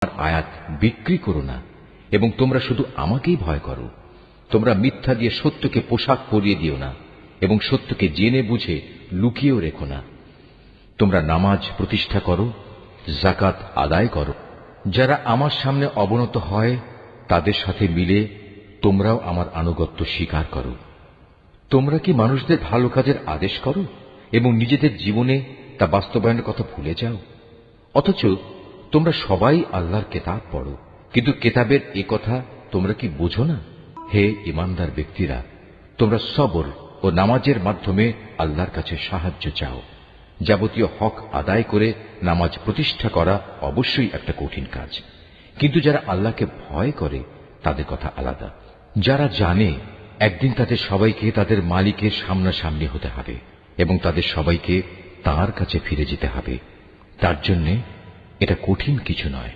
আয়াত বিক্রি করো না এবং তোমরা শুধু আমাকেই ভয় করো। তোমরা মিথ্যা দিয়ে সত্যকে পোশাক পরিয়ে দিও না এবং সত্যকে জেনে বুঝে লুকিয়েও রেখো না। তোমরা নামাজ প্রতিষ্ঠা করো, যাকাত আদায় করো। যারা আমার সামনে অবনত হয় তাদের সাথে মিলে তোমরাও আমার আনুগত্য স্বীকার করো। তোমরা কি মানুষদের ভালো কাজের আদেশ করো এবং নিজেদের জীবনে তা বাস্তবায়নের কথা ভুলে যাও? অথচ তোমরা সবাই আল্লাহর কেতাব পড়ো, কিন্তু কেতাবের এ কথা তোমরা কি বুঝো না? হে ঈমানদার ব্যক্তিরা, তোমরা সবর ও নামাজের মাধ্যমে আল্লাহর কাছে সাহায্য চাও। যাবতীয় হক আদায় করে নামাজ প্রতিষ্ঠা করা অবশ্যই একটা কঠিন কাজ, কিন্তু যারা আল্লাহকে ভয় করে তাদের কথা আলাদা। যারা জানে একদিন তাদের সবাইকে তাদের মালিকের সামনাসামনি হতে হবে এবং তাদের সবাইকে তাঁর কাছে ফিরে যেতে হবে, তার জন্য এটা কঠিন কিছু নয়।